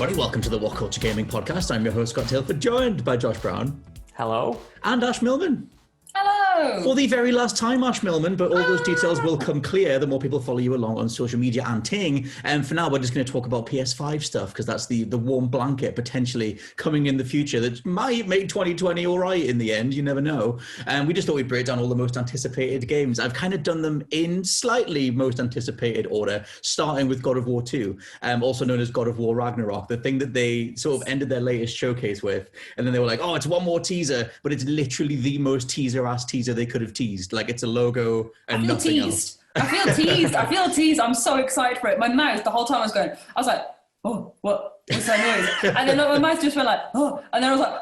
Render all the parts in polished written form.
everybody. Welcome to the WhatCulture Gaming Podcast. I'm your host, Scott Tilford, joined by Josh Brown. Hello. And Ash Millman. Hello. For the very last time, Ash Millman, but all those details will come clear the more people follow you along on social media and Ting. And for now, we're just going to talk about PS5 stuff, because that's the warm blanket potentially coming in the future that might make 2020 all right in the end. You never know. And we just thought we'd break down all the most anticipated games. I've kind of done them in slightly most anticipated order, starting with God of War 2, also known as God of War Ragnarok, the thing that they sort of ended their latest showcase with. And then they were like, oh, it's one more teaser, but it's literally the most teaser-ass teaser they could have teased. Like, it's a logo and nothing else. I feel teased. I'm so excited for it. My mouth, the whole time I was like, oh, what's that noise? And then my mouth just went like, oh, and then I was like,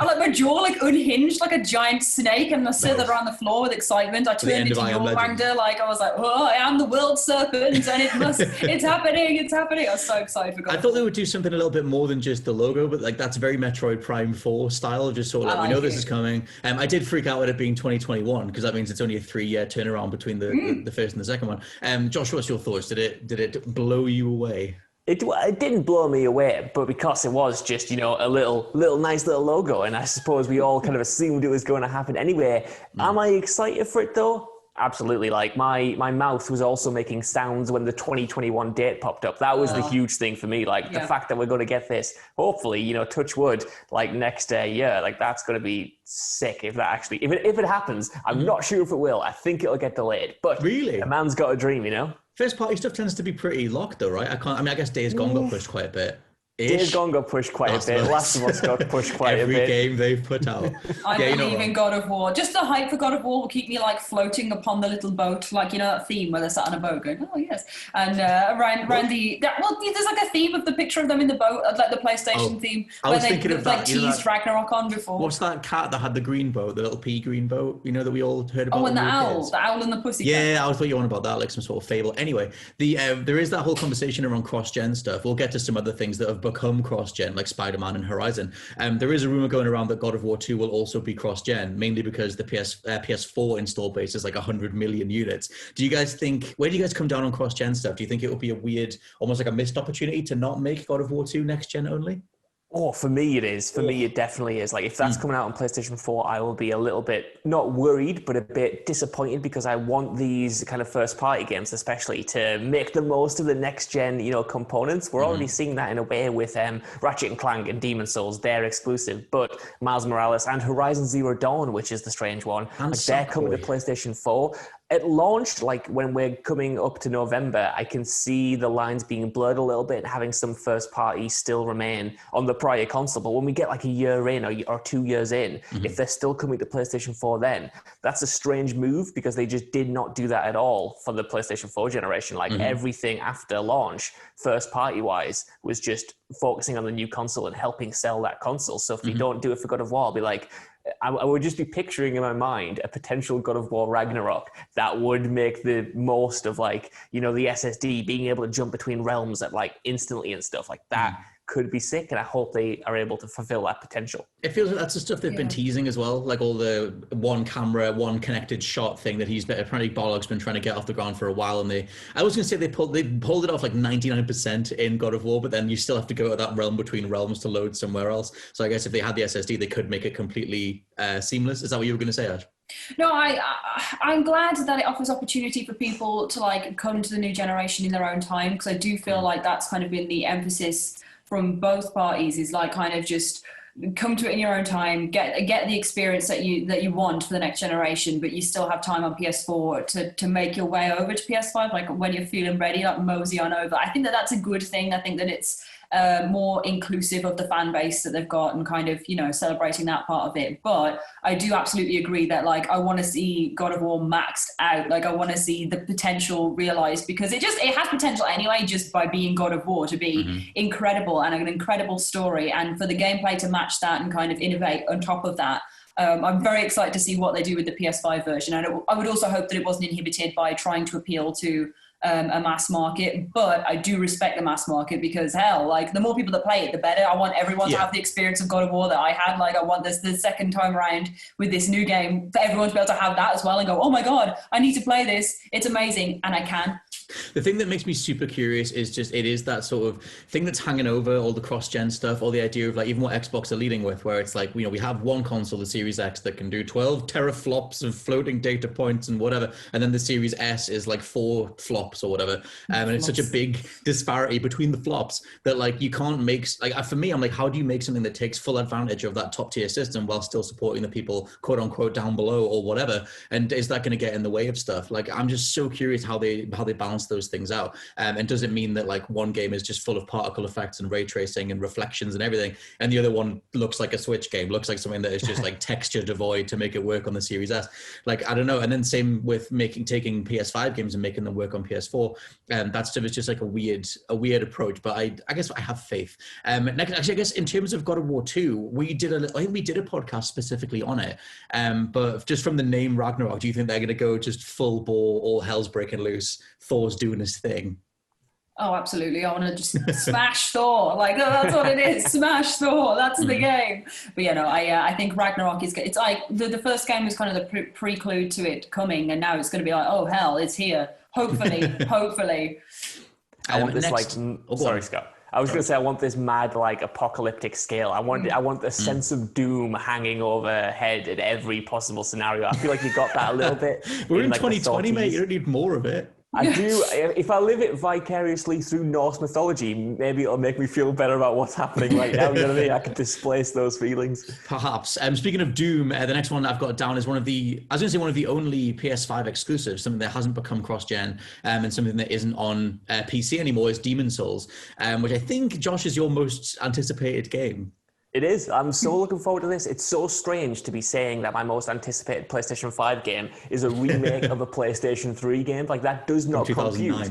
and like my jaw like unhinged like a giant snake, and I sit around the floor with excitement. I turned into your Wangder, like I was like, oh, I am the world serpent, and it's happening. I was so excited for God. I thought they would do something a little bit more than just the logo, but like that's very Metroid Prime 4 style, just sort of like, we know this is coming. I did freak out at it being 2021, because that means it's only a 3-year turnaround between the first and the second one. Josh, what's your thoughts? Did it blow you away? It didn't blow me away, but because it was just, a nice little logo, and I suppose we all kind of assumed it was going to happen anyway. Am I excited for it though? Absolutely. Like my mouth was also making sounds when the 2021 date popped up. That was the huge thing for me. Like the fact that we're going to get this, hopefully, touch wood, like next year, like that's going to be sick if that actually, if it happens. I'm not sure if it will. I think it'll get delayed, but really, a man's got a dream, First party stuff tends to be pretty locked though, right? I guess Days Gone got pushed quite a bit. Days Gone got pushed quite a bit. Last of Us got pushed quite a bit. Every game they've put out. I believe in God of War. Just the hype for God of War will keep me like floating upon the little boat, like that theme where they're sat on a boat going, oh yes, and around the there's like a theme of the picture of them in the boat, like the PlayStation theme. I was thinking of that. Like teased Ragnarok on before. What's that cat that had the green boat, the little pea green boat? That we all heard about. Oh, and the owl and the pussy. Yeah, I thought you were on about that, like some sort of fable. Anyway, there is that whole conversation around cross-gen stuff. We'll get to some other things that have become cross-gen, like Spider-Man and Horizon. There is a rumor going around that God of War 2 will also be cross-gen, mainly because the PS4 install base is like 100 million units. Where do you guys come down on cross-gen stuff? Do you think it would be a weird, almost like a missed opportunity to not make God of War 2 next-gen only? Oh, for me it is. For me it definitely is. Like if that's coming out on PlayStation 4, I will be a little bit, not worried, but a bit disappointed, because I want these kind of first party games especially to make the most of the next gen, components. We're already seeing that in a way with Ratchet and Clank and Demon's Souls. They're exclusive, but Miles Morales and Horizon Zero Dawn, which is the strange one, they're coming to PlayStation 4. At launch, like when we're coming up to November, I can see the lines being blurred a little bit, having some first party still remain on the prior console. But when we get like a year in or 2 years in, if they're still coming to PlayStation 4 then, that's a strange move, because they just did not do that at all for the PlayStation 4 generation. Like everything after launch, first party wise, was just focusing on the new console and helping sell that console. So if we don't do it for God of War, I'll be like, I would just be picturing in my mind a potential God of War Ragnarok that would make the most of the SSD being able to jump between realms at like instantly and stuff like that. Could be sick, and I hope they are able to fulfill that potential. It feels like that's the stuff they've been teasing as well, like all the one camera, one connected shot thing that apparently Bollock's been trying to get off the ground for a while. And I was going to say they pulled it off like 99% in God of War, but then you still have to go to that realm between realms to load somewhere else. So I guess if they had the SSD, they could make it completely seamless. Is that what you were going to say, Ash? No, I'm glad that it offers opportunity for people to like come to the new generation in their own time, because I do feel like that's kind of been the emphasis from both parties, is like kind of just come to it in your own time, get the experience that you want for the next generation, but you still have time on PS4 to make your way over to PS5, like when you're feeling ready, like mosey on over. I think that that's a good thing. I think that it's more inclusive of the fan base that they've got, and kind of celebrating that part of it. But I do absolutely agree that like I want to see God of War maxed out. Like I want to see the potential realized, because it has potential anyway, just by being God of War, to be incredible and an incredible story, and for the gameplay to match that and kind of innovate on top of that. I'm very excited to see what they do with the PS5 version. And I would also hope that it wasn't inhibited by trying to appeal to a mass market, but I do respect the mass market, because hell, like the more people that play it, the better. I want everyone to have the experience of God of War that I had. Like I want this the second time around with this new game for everyone to be able to have that as well and go, oh my God, I need to play this. It's amazing. And I can. The thing that makes me super curious is just it is that sort of thing that's hanging over all the cross-gen stuff, all the idea of like even what Xbox are leading with, where it's like, you know, we have one console, the Series X, that can do 12 teraflops of floating data points and whatever, and then the Series S is like 4 flops or whatever, and it's such a big disparity between the flops that like you can't make, like for me, I'm like, how do you make something that takes full advantage of that top tier system while still supporting the people quote unquote down below or whatever? And is that going to get in the way of stuff? Like I'm just so curious how they balance those things out, and does it mean that like one game is just full of particle effects and ray tracing and reflections and everything, and the other one looks like a Switch game, looks like something that is just like texture devoid to make it work on the Series S? Like I don't know. And then same with taking PS5 games and making them work on PS4, and that stuff is just like a weird approach. But I guess I have faith. Next, actually, I guess in terms of God of War 2, I think we did a podcast specifically on it. But just from the name Ragnarok, do you think they're going to go just full bore, all hell's breaking loose, Thor's doing his thing? Oh, absolutely. I want to just smash Thor. Like, that's what it is. Smash Thor. That's the game. But, you know, I think Ragnarok is good. It's like the first game was kind of the prelude to it coming, and now it's going to be like, oh, hell, it's here. Hopefully. I want this sorry, Scott. I was going to say, I want this mad, like, apocalyptic scale. I want the sense of doom hanging overhead in every possible scenario. I feel like you got that a little bit. We're in 2020, mate. You don't need more of it. I do. If I live it vicariously through Norse mythology, maybe it'll make me feel better about what's happening right now. You know what I mean? I can displace those feelings. Perhaps. Speaking of Doom, the next one I've got down is one of the only PS5 exclusives, something that hasn't become cross-gen, and something that isn't on PC anymore, is Demon's Souls, which I think, Josh, is your most anticipated game. It is. I'm so looking forward to this. It's so strange to be saying that my most anticipated PlayStation 5 game is a remake of a PlayStation 3 game. Like, that does not compute.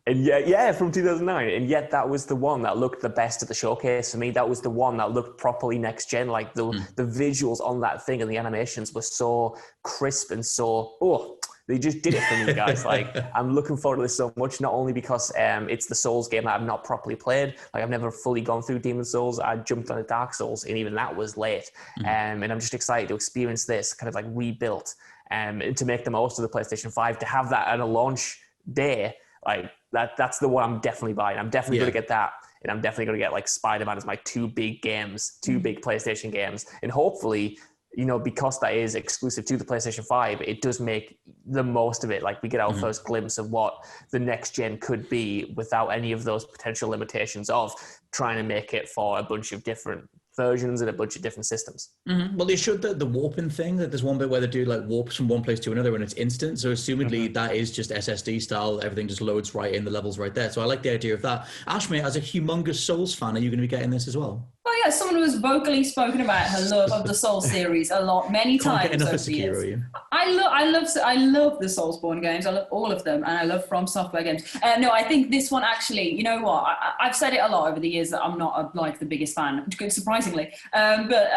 And yet, from 2009. And yet that was the one that looked the best at the showcase for me. That was the one that looked properly next gen. Like the visuals on that thing and the animations were so crisp and so, they just did it for me, guys. Like, I'm looking forward to this so much, not only because it's the Souls game that I've not properly played. Like, I've never fully gone through Demon's Souls. I jumped on a Dark Souls, and even that was late. And I'm just excited to experience this kind of like rebuilt, and to make the most of the PlayStation 5, to have that at a launch day. Like, that's the one I'm definitely buying. I'm definitely going to get that. And I'm definitely going to get like Spider-Man as my two big PlayStation games. And hopefully, you know, because that is exclusive to the PlayStation 5, it does make the most of it. Like, we get our first glimpse of what the next gen could be without any of those potential limitations of trying to make it for a bunch of different versions and a bunch of different systems. Well, they showed the warping thing, that there's one bit where they do like warps from one place to another and it's instant. So assumedly that is just SSD style. Everything just loads right in, the levels right there. So I like the idea of that. Ash, mate, as a humongous Souls fan, are you going to be getting this as well? Oh yeah, someone who has vocally spoken about her love of the Souls series many times over the years. I love the Soulsborne games. I love all of them, and I love From Software games. No, I think this one actually, you know what? I've said it a lot over the years that I'm not like the biggest fan, surprisingly. But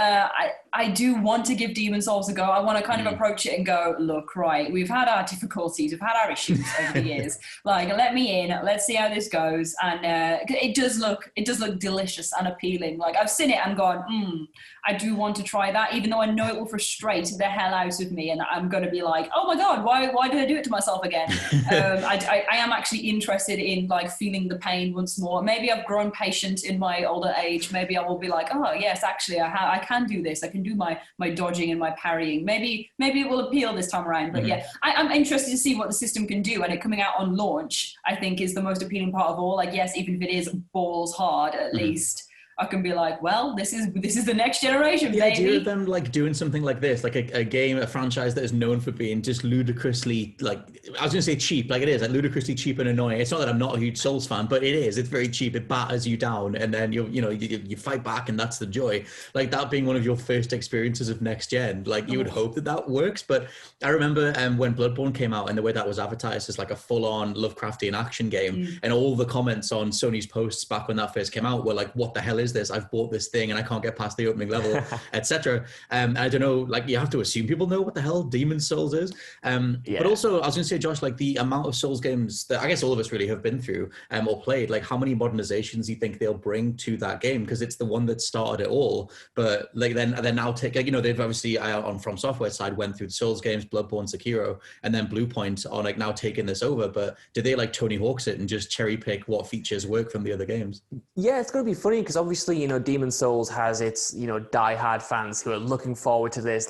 I do want to give Demon's Souls a go. I want to kind of approach it and go, look, right, we've had our difficulties, we've had our issues over the years. Like, let me in, let's see how this goes. And it does look delicious and appealing. Like, I've seen it and gone, I do want to try that, even though I know it will frustrate the hell out of me, and I'm going to be like, oh my god, why did I do it to myself again? I am actually interested in like feeling the pain once more. Maybe I've grown patient in my older age. Maybe I will be like, oh yes, actually I can do this. I can do my dodging and my parrying. Maybe it will appeal this time around. But yeah, I'm interested to see what the system can do, and it coming out on launch, I think, is the most appealing part of all. Like, yes, even if it is balls hard, at least I can be like, well, this is the next generation, the baby. idea of them like doing something like this, like a game, a franchise that is known for being just ludicrously, like, I was going to say cheap, like it is, like ludicrously cheap and annoying. It's not that I'm not a huge Souls fan, but it is. It's very cheap. It batters you down, and then you fight back, and that's the joy. Like, that being one of your first experiences of next gen, like you would hope that works. But I remember when Bloodborne came out, and the way that was advertised as like a full-on Lovecraftian action game, and all the comments on Sony's posts back when that first came out were like, what the hell is is this? I've bought this thing and I can't get past the opening level, etc. I don't know, like, you have to assume people know what the hell Demon Souls is. But also, I was going to say, Josh, like, the amount of Souls games that I guess all of us really have been through or played, like, how many modernizations do you think they'll bring to that game? Because it's the one that started it all. But like, then now take, like, you know, they've obviously on From Software side went through the Souls games, Bloodborne, Sekiro, and then Bluepoint are like now taking this over. But did they like Tony Hawk's it and just cherry pick what features work from the other games? Yeah, it's going to be funny because obviously, you know, Demon Souls has its, you know, die-hard fans who are looking forward to this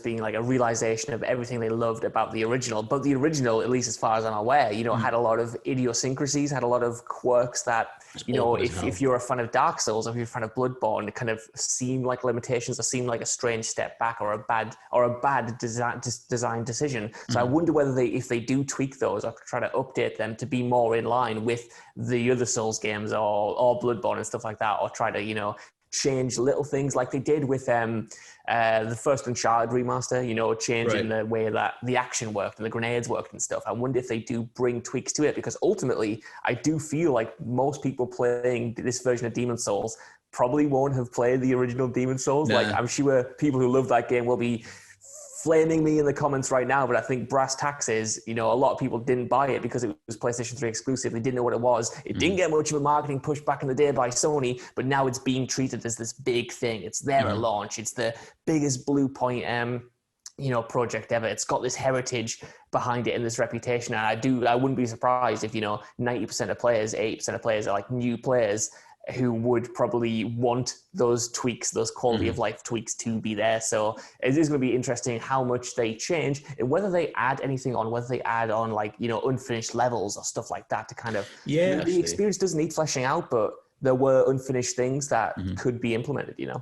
being like a realization of everything they loved about the original. But the original, at least as far as I'm aware, you know, had a lot of idiosyncrasies, had a lot of quirks that, you know, if you're a fan of Dark Souls or if you're a fan of Bloodborne, it kind of seem like limitations or seem like a strange step back or a bad design decision. So I wonder whether if they do tweak those or try to update them to be more in line with the other Souls games or Bloodborne and stuff like that, or try to, you know, change little things like they did with the first Uncharted remaster, you know, changing the way that the action worked and the grenades worked and stuff. I wonder if they do bring tweaks to it, because ultimately I do feel like most people playing this version of Demon Souls probably won't have played the original Demon Souls. Like, I'm sure people who love that game will be flaming me in the comments right now, but I think brass tacks is, you know, a lot of people didn't buy it because it was PlayStation 3 exclusive. They didn't know what it was. It didn't get much of a marketing push back in the day by Sony, but now it's being treated as this big thing. It's there at launch. It's the biggest Bluepoint you know, project ever. It's got this heritage behind it and this reputation. And I wouldn't be surprised if, you know, 90% of players, 80% of players are like new players who would probably want those tweaks, those quality of life tweaks to be there. So it is going to be interesting how much they change and whether they add anything on, whether they add on like, you know, unfinished levels or stuff like that to kind of, the experience doesn't need fleshing out, but there were unfinished things that could be implemented, you know?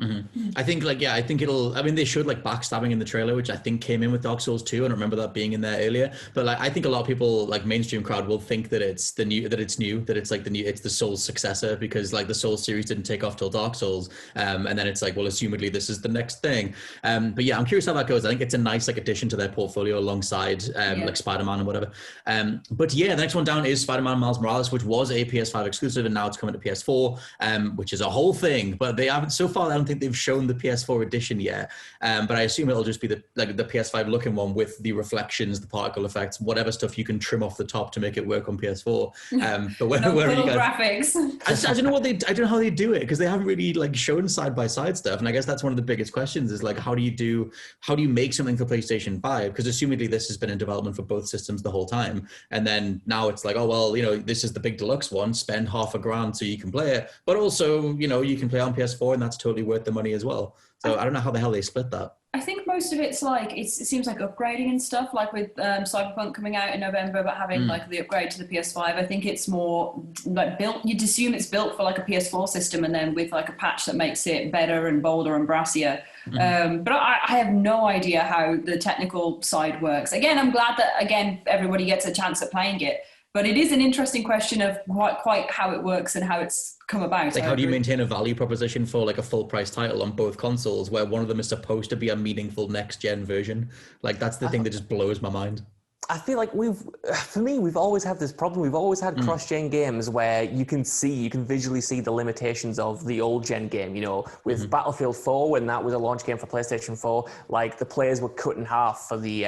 I think they showed like backstabbing in the trailer, which I think came in with Dark Souls 2. I don't remember that being in there earlier, but like, I think a lot of people, like mainstream crowd, will think that it's it's the Souls successor, because like the Souls series didn't take off till Dark Souls. And then it's like, well, assumedly this is the next thing. But yeah, I'm curious how that goes. I think it's a nice like addition to their portfolio alongside like Spider-Man and whatever. But yeah, the next one down is Spider-Man Miles Morales, which was a PS5 exclusive and now it's coming to PS4. Which is a whole thing, but they haven't so far. I don't think they've shown the PS4 edition yet, but I assume it'll just be the PS5 looking one with the reflections, the particle effects, whatever stuff you can trim off the top to make it work on PS4. But where are you guys? Graphics. I don't know I don't know how they do it, because they haven't really like shown side by side stuff, and I guess that's one of the biggest questions is like, how do you make something for PlayStation 5? Because assumedly this has been in development for both systems the whole time, and then now it's like, oh well, you know, this is the big deluxe one, spend $100,000 so you can play it. But also, you know, you can play on PS4 and that's totally worth the money as well. So I don't know how the hell they split that. I think most of it's like, it seems like upgrading and stuff, like with Cyberpunk coming out in November, but having like the upgrade to the PS5. I think it's more like built, you'd assume it's built for like a PS4 system and then with like a patch that makes it better and bolder and brassier. But I have no idea how the technical side works. Again, I'm glad that, everybody gets a chance at playing it. But it is an interesting question of quite how it works and how it's come about. Like, how do you maintain a value proposition for like a full price title on both consoles where one of them is supposed to be a meaningful next gen version? Like, that's the thing that just blows my mind. I feel like we've always had this problem. We've always had cross-gen games where you can visually see the limitations of the old-gen game. You know, with Battlefield 4, when that was a launch game for PlayStation 4, like the players were cut in half for the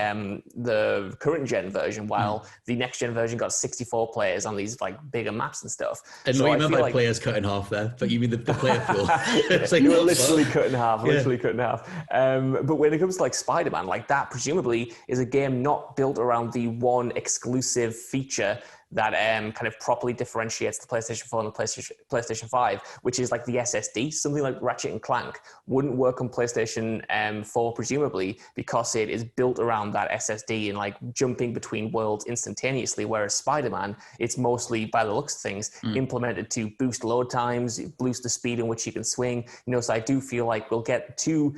current-gen version, while the next-gen version got 64 players on these like bigger maps and stuff. And so what you meant by players cut in half there, but you mean the player pool? It's like, you were literally cut in half, cut in half. But when it comes to like Spider-Man, like that presumably is a game not built around the one exclusive feature that kind of properly differentiates the PlayStation 4 and the PlayStation 5, which is like the SSD. Something like Ratchet and Clank wouldn't work on PlayStation 4, presumably, because it is built around that SSD and like jumping between worlds instantaneously, whereas Spider-Man, it's mostly, by the looks of things, implemented to boost load times, boost the speed in which you can swing. You know, so I do feel like we'll get two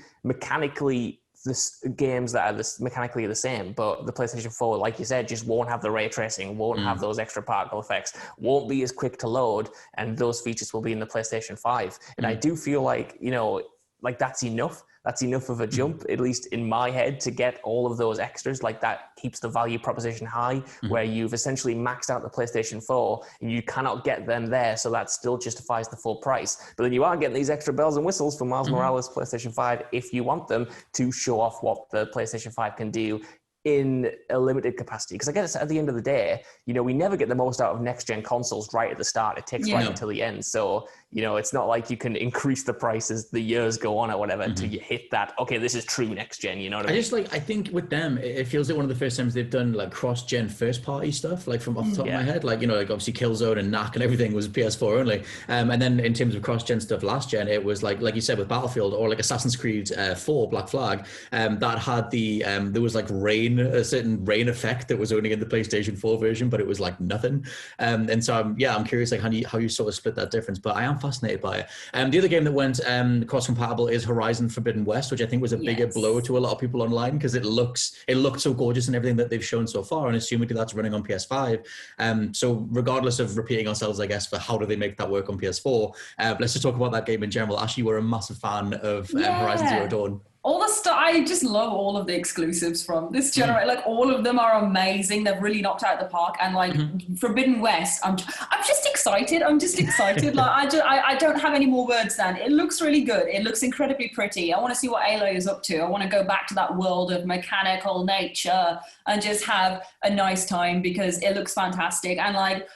games that are mechanically the same, but the PlayStation 4, like you said, just won't have the ray tracing, won't have those extra particle effects, won't be as quick to load, and those features will be in the PlayStation 5. And I do feel like, you know, like that's enough. that's enough of a jump, at least in my head, to get all of those extras. Like, that keeps the value proposition high, where you've essentially maxed out the PlayStation 4 and you cannot get them there, so that still justifies the full price. But then you are getting these extra bells and whistles for Miles Morales PlayStation 5 if you want them to show off what the PlayStation 5 can do in a limited capacity. Because I guess at the end of the day, we never get the most out of next-gen consoles right at the start. It takes right until the end. So, it's not like you can increase the price as the years go on or whatever until you hit that, okay, this is true next-gen, you know what I mean? I think with them, it feels like one of the first times they've done like cross-gen first-party stuff, like from off the top of my head. Like, like obviously Killzone and Knack and everything was PS4 only. And then in terms of cross-gen stuff last gen, it was like you said with Battlefield or like Assassin's Creed 4, Black Flag, that had there was like a certain rain effect that was only in the PlayStation 4 version, but it was like nothing. And so I'm curious like how you sort of split that difference, but I am fascinated by it. The other game that went cross-compatible is Horizon Forbidden West, which I think was a bigger blow to a lot of people online because it looked so gorgeous and everything that they've shown so far, and assuming that's running on PS5. So regardless of repeating ourselves, I guess, for how do they make that work on PS4, let's just talk about that game in general. Ash, you were a massive fan of Horizon Zero Dawn. All the stuff, I just love all of the exclusives from this generation. Like, all of them are amazing. They've really knocked out the park. And like Forbidden West, I'm just excited. Like, I don't have any more words than it looks really good. It looks incredibly pretty. I want to see what Aloy is up to. I want to go back to that world of mechanical nature and just have a nice time because it looks fantastic. And like,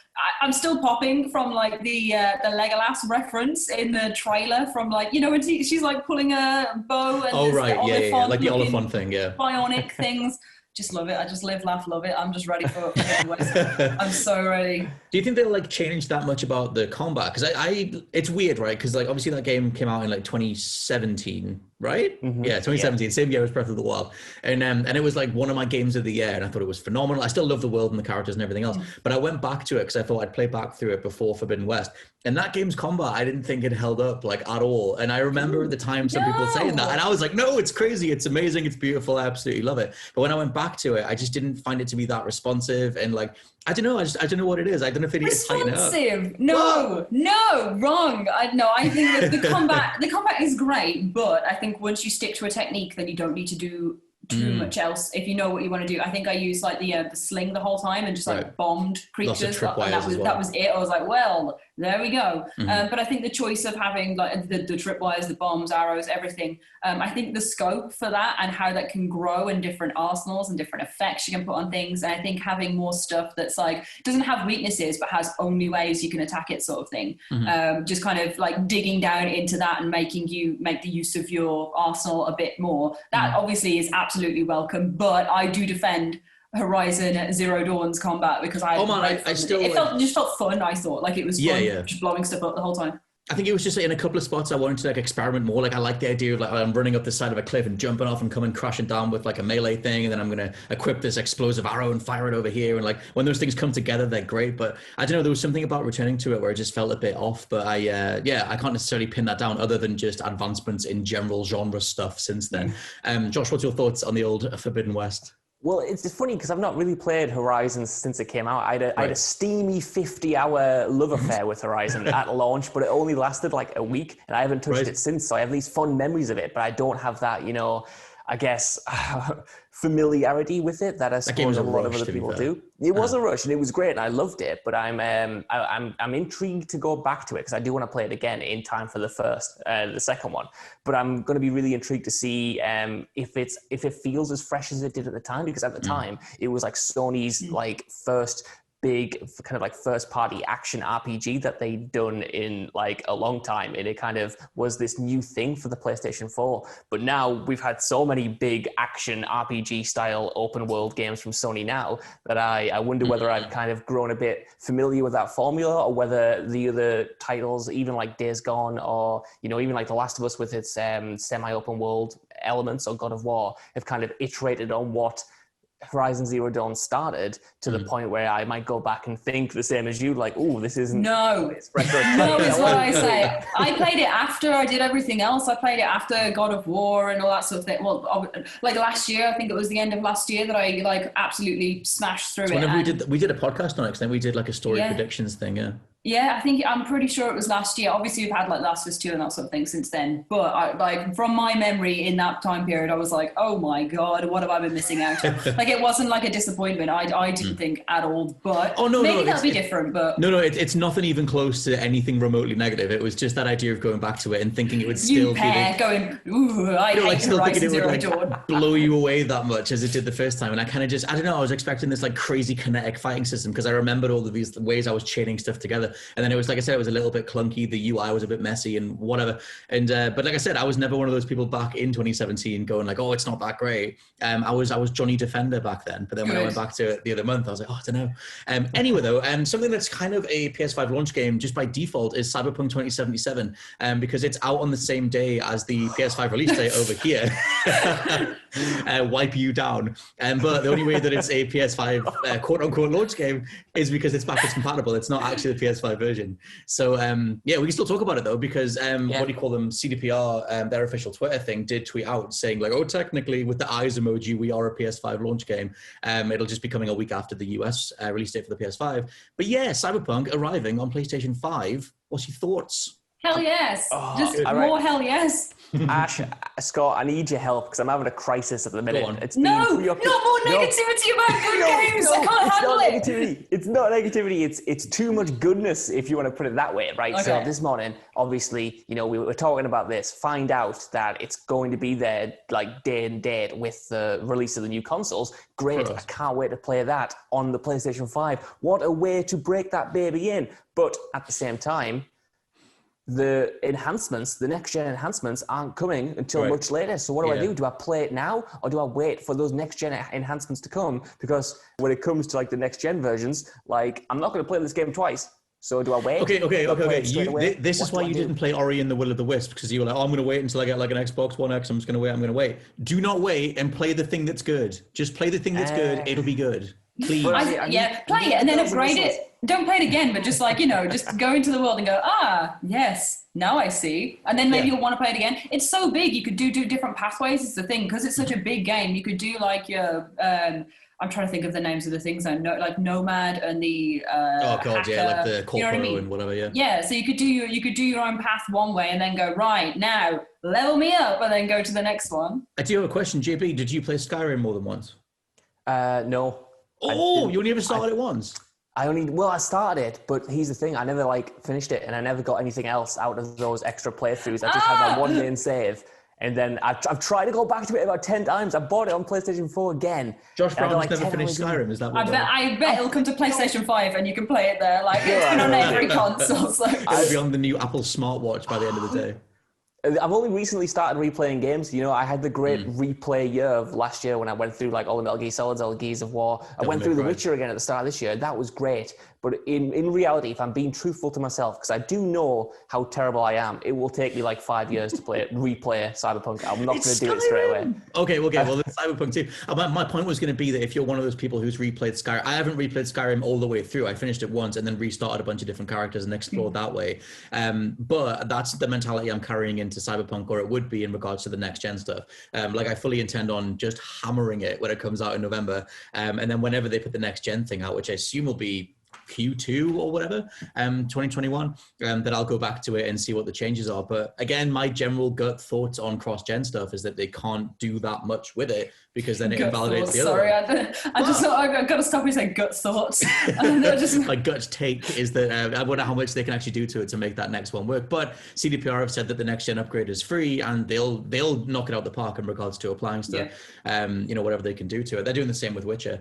I'm still popping from like the Legolas reference in the trailer from like, when she's like pulling a bow and like the Oliphant thing, bionic things. Just love it. I just live, laugh, love it. I'm just ready for West. I'm so ready. Do you think they'll like change that much about the combat? Because it's weird, right? Because like obviously that game came out in like 2017, right? Yeah, 2017, same year as Breath of the Wild, and it was like one of my games of the year, and I thought it was phenomenal. I still love the world and the characters and everything else, but I went back to it because I thought I'd play back through it before Forbidden West, and that game's combat I didn't think it held up like at all. And I remember at the time some people saying that, and I was like, no, it's crazy, it's amazing, it's beautiful, I absolutely love it. But when I went back to it, I just didn't find it to be that responsive, and like I don't know, I don't know what it is. I don't know if it is responsive. No, wrong. I think that the combat is great, but I think once you stick to a technique, then you don't need to do too much else if you know what you want to do. I think I used like the sling the whole time and just like bombed creatures, and that was it. I was like, well, there we go. But I think the choice of having like the tripwires, the bombs, arrows, everything, I think the scope for that and how that can grow in different arsenals and different effects you can put on things, and I think having more stuff that's like doesn't have weaknesses but has only ways you can attack it, sort of thing, just kind of like digging down into that and making you make the use of your arsenal a bit more, that obviously is absolutely welcome. But I do defend Horizon Zero Dawn's combat because it just felt fun. I thought like it was fun just blowing stuff up the whole time. I think it was just in a couple of spots I wanted to like experiment more. Like I like the idea of like I'm running up the side of a cliff and jumping off and coming crashing down with like a melee thing, and then I'm gonna equip this explosive arrow and fire it over here. And like when those things come together, they're great. But I don't know, there was something about returning to it where it just felt a bit off. But I can't necessarily pin that down other than just advancements in general genre stuff since then. Josh, what's your thoughts on the old Forbidden West? Well, it's funny because I've not really played Horizon since it came out. I had a steamy 50-hour love affair with Horizon at launch, but it only lasted like a week, and I haven't touched it since. So I have these fond memories of it, but I don't have that, I guess, familiarity with it that I suppose a lot of other people do. It was a rush, and it was great, and I loved it. But I'm intrigued to go back to it because I do want to play it again in time for the second one. But I'm going to be really intrigued to see if it feels as fresh as it did at the time, because at the time it was like Sony's like first big kind of like first party action RPG that they'd done in like a long time, and it kind of was this new thing for the PlayStation 4. But now we've had so many big action RPG style open world games from Sony now that I wonder whether I've kind of grown a bit familiar with that formula, or whether the other titles, even like Days Gone or even like The Last of Us with its semi-open world elements, or God of War, have kind of iterated on what Horizon Zero Dawn started to the point where I might go back and think the same as you, like, oh, this isn't... No, is what I say. I played it after I did everything else. I played it after God of War and all that sort of thing. Well, like last year, I think it was the end of last year that I like absolutely smashed through it. Whenever we did a podcast on it, because then we did like a story predictions thing, Yeah, I'm pretty sure it was last year. Obviously, we've had like Last of Us 2 and that sort of thing since then. But like from my memory in that time period, I was like, oh my God, what have I been missing out on? Like it wasn't like a disappointment. I didn't think at all. But maybe that'll be different. But it's nothing even close to anything remotely negative. It was just that idea of going back to it and thinking it would still ooh, I hate Horizon Zero Dawn. Blow you away that much as it did the first time. And I kind of just, I don't know, I was expecting this like crazy kinetic fighting system because I remembered all of these ways I was chaining stuff together. And then it was, like I said, it was a little bit clunky. The UI was a bit messy and whatever. And but like I said, I was never one of those people back in 2017 going like, oh, it's not that great. I was Johnny Defender back then. But then when I went back to it the other month, I was like, oh, I don't know. Anyway, though, something that's kind of a PS5 launch game just by default is Cyberpunk 2077 because it's out on the same day as the PS5 release date over here. Wipe you down. But the only way that it's a PS5 quote-unquote launch game is because it's backwards compatible. It's not actually the PS5 version. So we can still talk about it though because what do you call them? CDPR, their official Twitter thing, did tweet out saying like, oh, technically with the eyes emoji, we are a PS5 launch game. It'll just be coming a week after the US release date for the PS5. But yeah, Cyberpunk arriving on PlayStation 5. What's your thoughts? Hell yes. More hell yes. Ash, Scott, I need your help because I'm having a crisis at the minute. Not more negativity about good games. I can't handle it. It's not negativity. It's too much goodness, if you want to put it that way, right? Okay. So this morning, obviously, we were talking about this. Find out that it's going to be there like day and date with the release of the new consoles. Great. I can't wait to play that on the PlayStation 5. What a way to break that baby in. But at the same time, the enhancements, the next-gen enhancements aren't coming until much later. So what do I do? Do I play it now or do I wait for those next-gen enhancements to come? Because when it comes to like the next-gen versions, like I'm not going to play this game twice. So do I wait? Okay. This is why you didn't play Ori and the Will of the Wisp because you were like, oh, I'm going to wait until I get like an Xbox One X. I'm just going to wait. Do not wait and play the thing that's good. Just play the thing that's good. It'll be good. Please. Play it and then upgrade it. Don't play it again, but just like, just go into the world and go, yes, now I see. And then maybe you'll want to play it again. It's so big, you could do different pathways is the thing, because it's such a big game. You could do like your, I'm trying to think of the names of the things I know, like Nomad and the like the Corpo I mean? and whatever, Yeah, so you could do your own path one way and then go, right, now, level me up, and then go to the next one. I do have a question, JB, did you play Skyrim more than once? No. Oh, you only ever started it once? I started it, but here's the thing. I never finished it and I never got anything else out of those extra playthroughs. I just had my one main save. And then I've tried to go back to it about 10 times. I bought it on PlayStation 4 again. Josh Brown's never finished Skyrim, is that what I bet it'll come to PlayStation 5 and you can play it there. Like, it's been on every console. So. It'll be on the new Apple smartwatch by the end of the day. I've only recently started replaying games. I had the great replay year of last year when I went through like all the Metal Gear Solids, all the Gears of War. I went through The Witcher again at the start of this year. That was great. But in reality, if I'm being truthful to myself, because I do know how terrible I am, it will take me like 5 years to replay Cyberpunk. I'm not going to do it straight away. Okay, well, then Cyberpunk too. My point was going to be that if you're one of those people who's replayed Skyrim, I haven't replayed Skyrim all the way through. I finished it once and then restarted a bunch of different characters and explored that way. But that's the mentality I'm carrying into Cyberpunk, or it would be in regards to the next gen stuff. I fully intend on just hammering it when it comes out in November. And then whenever they put the next gen thing out, which I assume will be Q2 or whatever, 2021, that I'll go back to it and see what the changes are. But again, my general gut thoughts on cross-gen stuff is that they can't do that much with it because then it invalidates the other one. I just thought I've got to stop you saying gut thoughts. My gut take is that I wonder how much they can actually do to it to make that next one work. But CDPR have said that the next gen upgrade is free and they'll knock it out the park in regards to applying stuff, whatever they can do to it. They're doing the same with Witcher.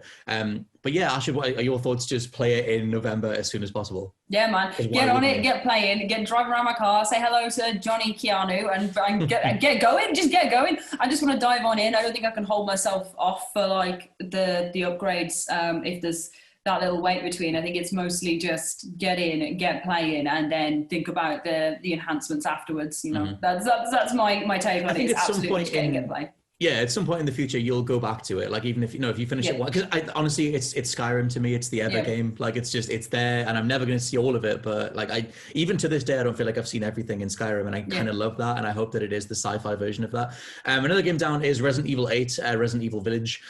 But yeah, Ashley, what are your thoughts? Just play it in November as soon as possible. Yeah, man. Get on it, get playing, get driving around my car, say hello to Johnny Keanu and get going. Just get going. I just want to dive on in. I don't think I can hold myself off for like the upgrades if there's that little wait between. I think it's mostly just get in, get playing, and then think about the enhancements afterwards. That's my take on it. It's absolutely just get play. Yeah, at some point in the future, you'll go back to it. Like, even if if you finish it, because honestly, it's Skyrim to me. It's the ever game. Like, it's there, and I'm never going to see all of it. But like, even to this day, I don't feel like I've seen everything in Skyrim, and I kind of love that. And I hope that it is the sci-fi version of that. Another game down is Resident Evil 8, Resident Evil Village,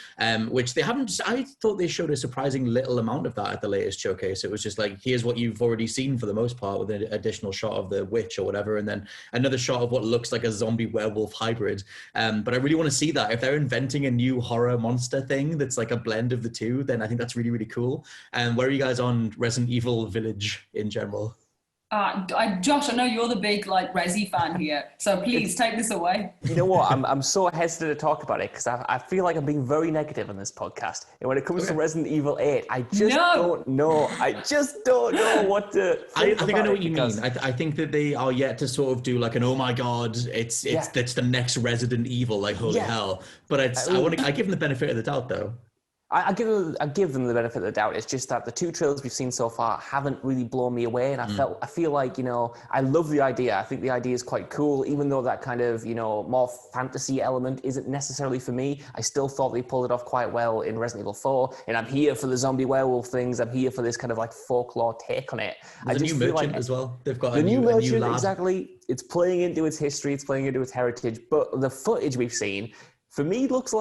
which they haven't. I thought they showed a surprising little amount of that at the latest showcase. It was just like, here's what you've already seen for the most part, with an additional shot of the witch or whatever, and then another shot of what looks like a zombie werewolf hybrid. But I really want to see that. If they're inventing a new horror monster thing that's like a blend of the two, then I think that's really, really cool. And where are you guys on Resident Evil Village in general? Josh, I know you're the big like Resi fan here, so please take this away. You know what? I'm so hesitant to talk about it because I feel like I'm being very negative on this podcast. And when it comes to Resident Evil 8, I just don't know. I just don't know what to. I think I know what you mean. I think that they are yet to sort of do like an, oh my god, it's the next Resident Evil, like holy hell. But I give them the benefit of the doubt though. I give them the benefit of the doubt. It's just that the two trailers we've seen so far haven't really blown me away, and I feel like, I love the idea. I think the idea is quite cool, even though that kind of, more fantasy element isn't necessarily for me. I still thought they pulled it off quite well in Resident Evil 4, and I'm here for the zombie werewolf things. I'm here for this kind of like folklore take on it. There's a new merchant as well. They've got the new merchant, a new lab. Exactly. It's playing into its history. It's playing into its heritage. But the footage we've seen, for me, looks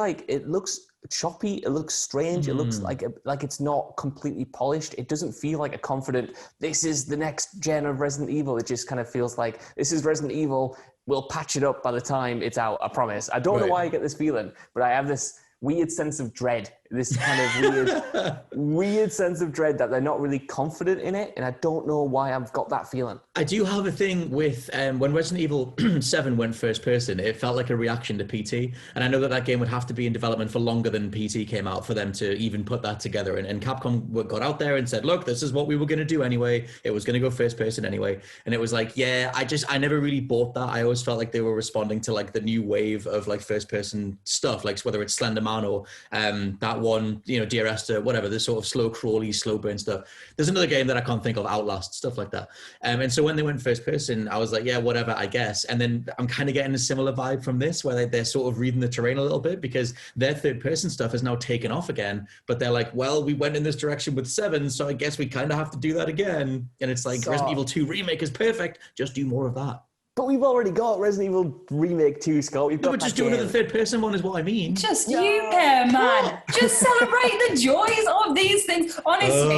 choppy, it looks strange, it looks like it's not completely polished. It doesn't feel like a confident, this is the next gen of Resident Evil. It just kind of feels like, this is Resident Evil, we'll patch it up by the time it's out, I promise. I don't know why I get this feeling, but I have this weird sense of dread, this kind of weird sense of dread that they're not really confident in it, and I don't know why I've got that feeling. I do have a thing with when Resident Evil 7 went first person, it felt like a reaction to PT, and I know that game would have to be in development for longer than PT came out for them to even put that together, and Capcom got out there and said, look, this is what we were going to do anyway. It was going to go first person anyway, and it was like, I never really bought that. I always felt like they were responding to like the new wave of like first person stuff, like whether it's Slender Man or that one, Dear Esther, whatever, this sort of slow crawly, slow burn stuff. There's another game that I can't think of, Outlast, stuff like that. And so when they went first person, I was like, yeah, whatever, I guess. And then I'm kind of getting a similar vibe from this, where they're sort of reading the terrain a little bit, because their third person stuff has now taken off again. But they're like, well, we went in this direction with 7, so I guess we kind of have to do that again. And it's like, Resident Evil 2 Remake is perfect. Just do more of that. But we've already got Resident Evil Remake 2, Scott. We've got just do another third person one is what I mean. Just you there, man. Just celebrate the joys of these things. Honestly,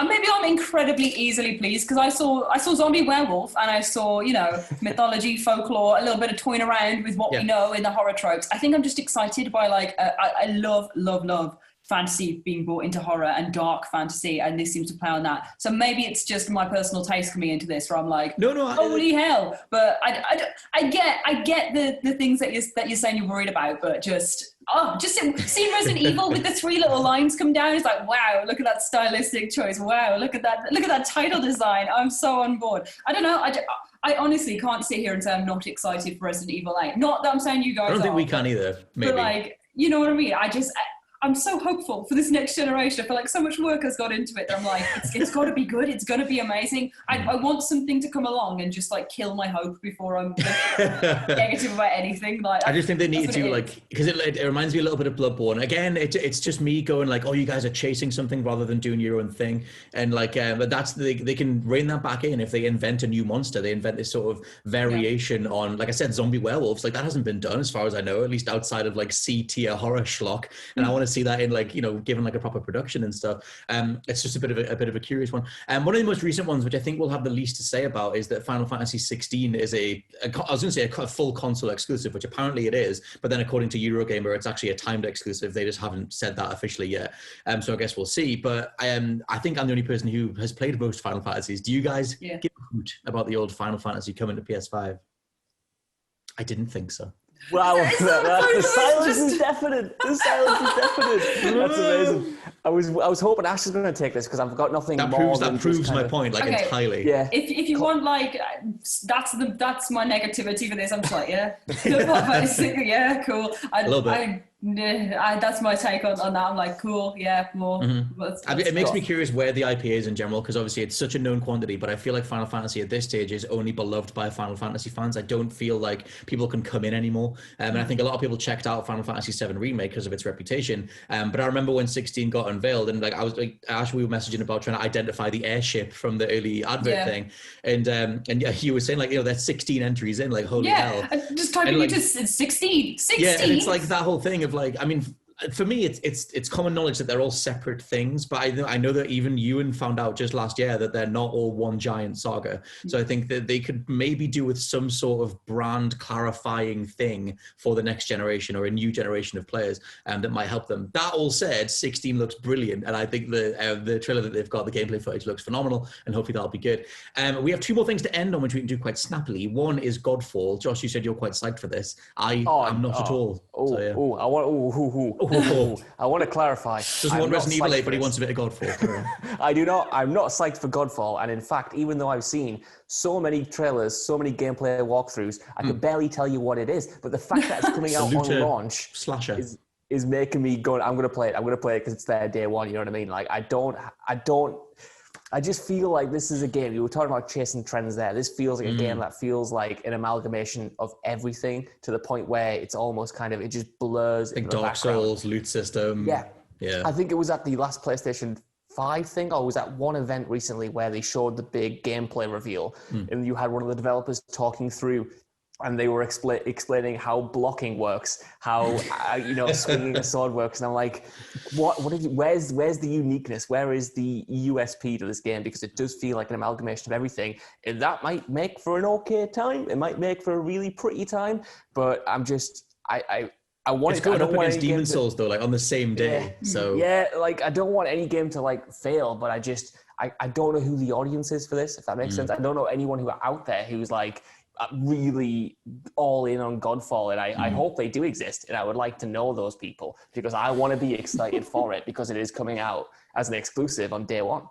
maybe I'm incredibly easily pleased because I saw zombie werewolf and I saw, mythology, folklore, a little bit of toying around with what we know in the horror tropes. I think I'm just excited by I love fantasy being brought into horror and dark fantasy, and this seems to play on that. So maybe it's just my personal taste coming into this, where I'm like, holy hell! But I get the things that you're saying you're worried about, but just seeing Resident Evil with the 3 little lines come down, it's like, wow, look at that stylistic choice. Wow, look at that title design. I'm so on board. I don't know. I honestly can't sit here and say I'm not excited for Resident Evil 8. Not that I'm saying you guys I don't think we can either. Maybe. But you know what I mean? I'm so hopeful for this next generation. I feel like so much work has gone into it that I'm like, it's got to be good. It's going to be amazing. I want something to come along and just kill my hope before I'm negative about anything. I just think they need to because it reminds me a little bit of Bloodborne. Again, it's just me going like, oh, you guys are chasing something rather than doing your own thing. And but that's they can rein that back in if they invent a new monster. They invent this sort of variation on, like I said, zombie werewolves. Like that hasn't been done as far as I know, at least outside of C tier horror schlock. And I want to see that in given a proper production and stuff. It's just a bit of a curious one. And one of the most recent ones, which I think we'll have the least to say about, is that Final Fantasy XVI is I was going to say a full console exclusive, which apparently it is, but then according to Eurogamer, it's actually a timed exclusive. They just haven't said that officially yet. So I guess we'll see. But I think I'm the only person who has played most Final Fantasies. Do you guys give a hoot about the old Final Fantasy coming to PS5? I didn't think so. Wow, the silence is deafening. The silence is deafening. That's amazing. I was hoping Ash is going to take this because I've got nothing more. That proves my point, entirely. Yeah. If you want, that's my negativity for this. I'm just like, yeah, cool. That's my take on that. I'm like, cool, yeah, more. It makes me curious where the IP is in general, because obviously it's such a known quantity, but I feel like Final Fantasy at this stage is only beloved by Final Fantasy fans. I don't feel like people can come in anymore. And I think a lot of people checked out Final Fantasy VII Remake because of its reputation. But I remember when 16 got unveiled, and like I was like, actually we were messaging about trying to identify the airship from the early advert thing. And yeah, you were saying like, there's 16 entries in, like, holy hell. Just typing into 16. Yeah, and it's like that whole thing of like, I mean, for me, it's common knowledge that they're all separate things, but I know that even Ewan found out just last year that they're not all one giant saga. So I think that they could maybe do with some sort of brand clarifying thing for the next generation or a new generation of players that might help them. That all said, 16 looks brilliant, and I think the trailer that they've got, the gameplay footage, looks phenomenal, and hopefully that'll be good. We have two more things to end on, which we can do quite snappily. One is Godfall. Josh, you said you're quite psyched for this. I'm not at all. I want to clarify. Doesn't want Resident Evil 8, but he wants a bit of Godfall. I'm not psyched for Godfall. And in fact, even though I've seen so many trailers, so many gameplay walkthroughs, I could barely tell you what it is. But the fact that it's coming out on launch slasher is making me go, I'm going to play it. I'm going to play it because it's there day one. You know what I mean? Like, I just feel like this is a game. You were talking about chasing trends there. This feels like a game that feels like an amalgamation of everything to the point where it's almost kind of, it just blurs. Like Dark Souls, loot system. Yeah. Yeah. I think it was at the last PlayStation 5 thing, or was at one event recently where they showed the big gameplay reveal and you had one of the developers talking through, and they were explaining how blocking works, how swinging a sword works, and I'm like, where's the uniqueness? Where is the USP to this game? Because it does feel like an amalgamation of everything, and that might make for an okay time. It might make for a really pretty time, but I'm just I want it's going up against Demon Souls though, like on the same day. So like I don't want any game to like fail, but I don't know who the audience is for this, if that makes sense. I don't know anyone who are out there who's like really all in on Godfall, and I hope they do exist, and I would like to know those people because I want to be excited for it because it is coming out as an exclusive on day one.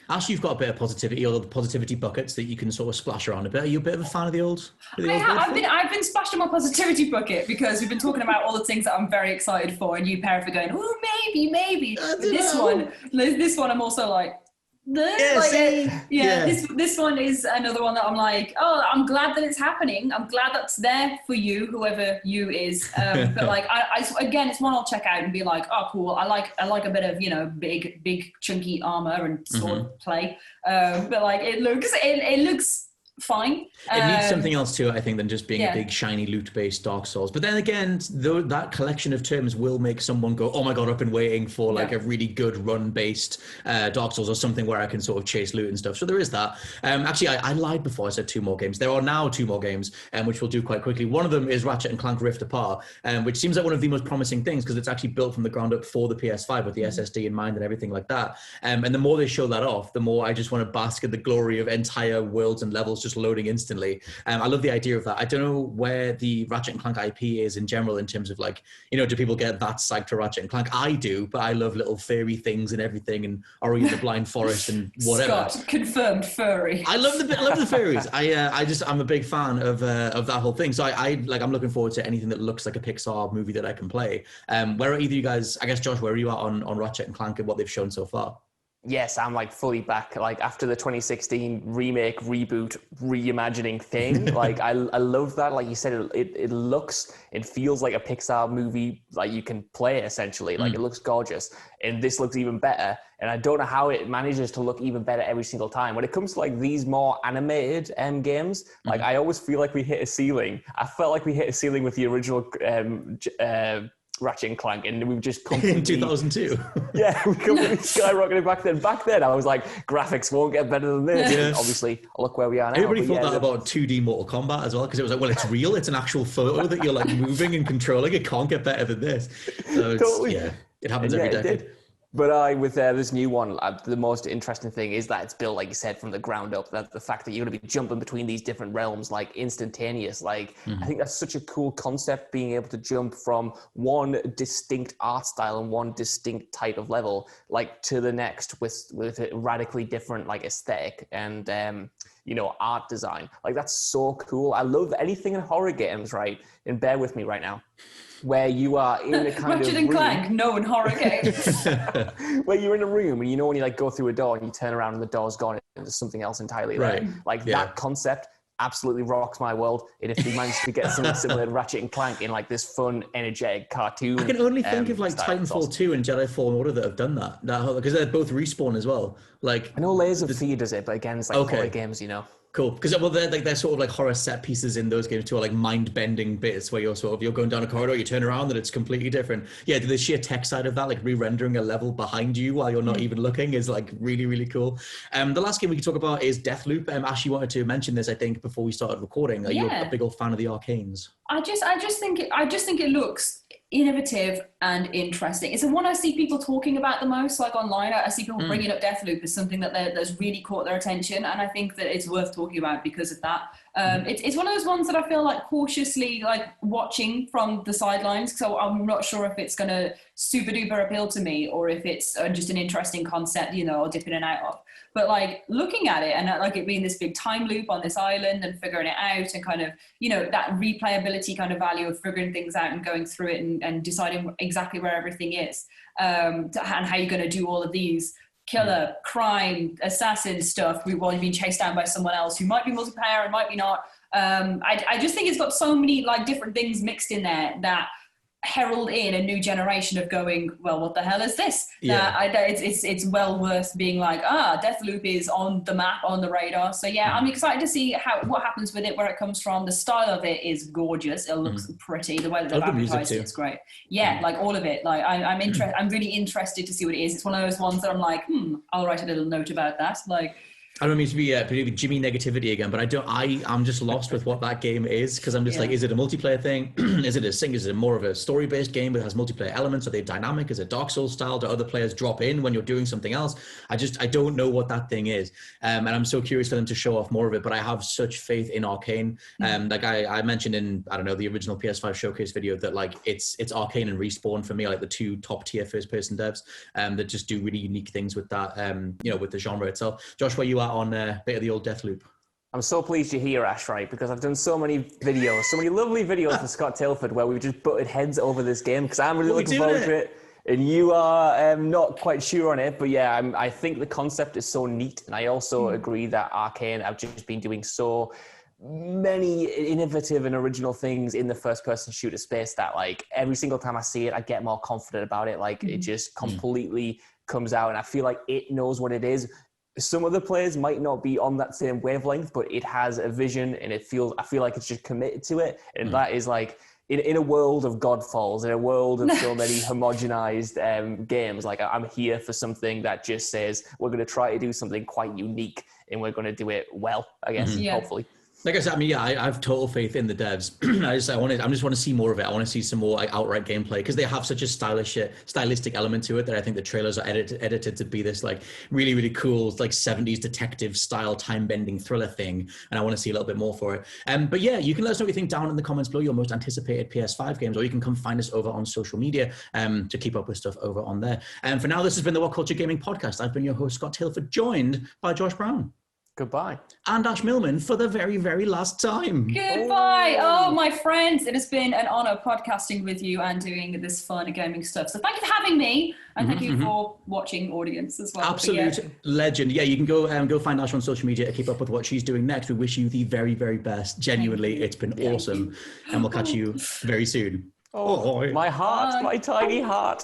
Ash, you've got a bit of positivity, or the positivity buckets that you can sort of splash around a bit. Are you a bit of a fan of the old? I've been splashed in my positivity bucket because we've been talking about all the things that I'm very excited for, and you parents are going, oh, maybe. This one, I'm also like. This one is another one that I'm like, oh, I'm glad that it's happening. I'm glad that's there for you, whoever you is. But like, I again, it's one I'll check out and be like, oh, cool. I like a bit of big chunky armor and sword play. But like, it looks fine. It needs something else to it, I think, than just being a big, shiny, loot-based Dark Souls. But then again, that collection of terms will make someone go, oh my god, I've been waiting for like a really good run-based Dark Souls or something where I can sort of chase loot and stuff. So there is that. Actually, I lied before I said 2 more games. There are now 2 more games, which we'll do quite quickly. One of them is Ratchet and Clank Rift Apart, which seems like one of the most promising things because it's actually built from the ground up for the PS5 with the SSD in mind and everything like that. And the more they show that off, the more I just want to bask in the glory of entire worlds and levels just loading instantly. I love the idea of that. I don't know where the Ratchet and Clank IP is in general in terms of like, do people get that psyched for Ratchet and Clank? I do, but I love little fairy things and everything, and Ori in the Blind Forest and whatever. Scott, confirmed furry. I love the fairies. I'm a big fan of that whole thing. So I'm looking forward to anything that looks like a Pixar movie that I can play. Where are either you guys? I guess Josh, where are you at on Ratchet and Clank and what they've shown so far? Yes, I'm like fully back. Like after the 2016 remake, reboot, reimagining thing, like I love that. Like you said, it feels like a Pixar movie. Like you can play essentially. Like it looks gorgeous, and this looks even better. And I don't know how it manages to look even better every single time. When it comes to like these more animated games, like I always feel like we hit a ceiling. I felt like we hit a ceiling with the original Ratchet and Clank, and we've just completely... In 2002. Yeah, we completely skyrocketed back then. Back then, I was like, graphics won't get better than this. Yeah. Obviously, look where we are now. Everybody thought that about 2D Mortal Kombat as well, because it was like, well, it's real. It's an actual photo that you're like moving and controlling. It can't get better than this. So it's, totally. It happens every decade. But with this new one, the most interesting thing is that it's built, like you said, from the ground up. That the fact that you're going to be jumping between these different realms, like instantaneous. Like I think that's such a cool concept, being able to jump from one distinct art style and one distinct type of level, like to the next with a radically different like aesthetic. And art design. Like, that's so cool. I love anything in horror games, right? And bear with me right now, where you are in a kind Ratchet of and room, Clank, known horror games. where you're in a room and when you like go through a door and you turn around and the door's gone and there's something else entirely there. Like that concept absolutely rocks my world. And if they manage to get something similar to Ratchet and Clank in like this fun, energetic cartoon, I can only think of like style, Titanfall 2 and Jedi Fallen Order that have done that because they're both Respawn as well. Like, I know Layers of Fear does it, but again, it's like horror games, Cool, because they're sort of like horror set pieces in those games too, like mind bending bits where you're going down a corridor, you turn around and it's completely different. Yeah, the sheer tech side of that, like re-rendering a level behind you while you're not even looking, is like really, really cool. The last game we can talk about is Deathloop. Ash, you wanted to mention this, I think, before we started recording. Are you a big old fan of the arcanes? I just think it looks innovative and interesting. It's the one I see people talking about the most, like online. I see people bringing up Deathloop as something that's really caught their attention, and I think that it's worth talking about because of that. It's one of those ones that I feel like cautiously like watching from the sidelines, so I'm not sure if it's going to super duper appeal to me or if it's just an interesting concept, I'll dip in and out of. But like looking at it and like it being this big time loop on this island and figuring it out and kind of, that replayability kind of value of figuring things out and going through it and deciding exactly where everything is, and how you're going to do all of these killer, crime, assassin stuff while you're being chased down by someone else who might be multiplayer and might be not. I just think it's got so many like different things mixed in there that herald in a new generation of going, well, what the hell is this? It's well worth being like, Deathloop is on the map, on the radar. So yeah, I'm excited to see what happens with it, where it comes from. The style of it is gorgeous. It looks pretty. The way that they've advertised it's great. Yeah, like all of it. Like I'm really interested to see what it is. It's one of those ones that I'm like, I'll write a little note about that. Like, I don't mean to be Jimmy negativity again, but I'm just lost with what that game is, because I'm just like, is it a multiplayer thing? Is it more of a story-based game that has multiplayer elements? Are they dynamic? Is it Dark Souls style? Do other players drop in when you're doing something else? I don't know what that thing is. And I'm so curious for them to show off more of it, but I have such faith in Arcane. Like I mentioned in, the original PS5 showcase video that like it's Arcane and Respawn for me, like the two top tier first-person devs that just do really unique things with that, with the genre itself. Josh, where you are on a bit of the old Deathloop? I'm so pleased you're here, Ash, right? Because I've done so many lovely videos for Scott Tilford where we've just butted heads over this game, because I'm really looking forward to it. And you are not quite sure on it, but yeah, I think the concept is so neat. And I also agree that Arcane have just been doing so many innovative and original things in the first-person shooter space that like every single time I see it, I get more confident about it. Like it just completely comes out, and I feel like it knows what it is. Some of the players might not be on that same wavelength, but it has a vision, and I feel like it's just committed to it. And that is like, in a world of Godfalls, in a world of so many homogenized games, like I'm here for something that just says, we're going to try to do something quite unique, and we're going to do it well, I guess, hopefully. Like I said, I have total faith in the devs. I just want to see more of it. I want to see some more like outright gameplay, because they have such a stylistic element to it that I think the trailers are edited to be this like really, really cool like 70s detective style time bending thriller thing, and I want to see a little bit more for it. But yeah, you can let us know what you think down in the comments below, your most anticipated PS5 games, or you can come find us over on social media to keep up with stuff over on there. And for now, this has been the WhatCulture Gaming Podcast. I've been your host, Scott Tilford, joined by Josh Brown. Goodbye. And Ash Millman for the very, very last time. Goodbye. Oh, my friends. It has been an honor podcasting with you and doing this fun gaming stuff. So thank you for having me. And thank you for watching, audience, as well. Absolute legend. Yeah, you can go find Ash on social media to keep up with what she's doing next. We wish you the very, very best. Genuinely, it's been awesome. And we'll catch you very soon. Oh, my heart, my tiny heart.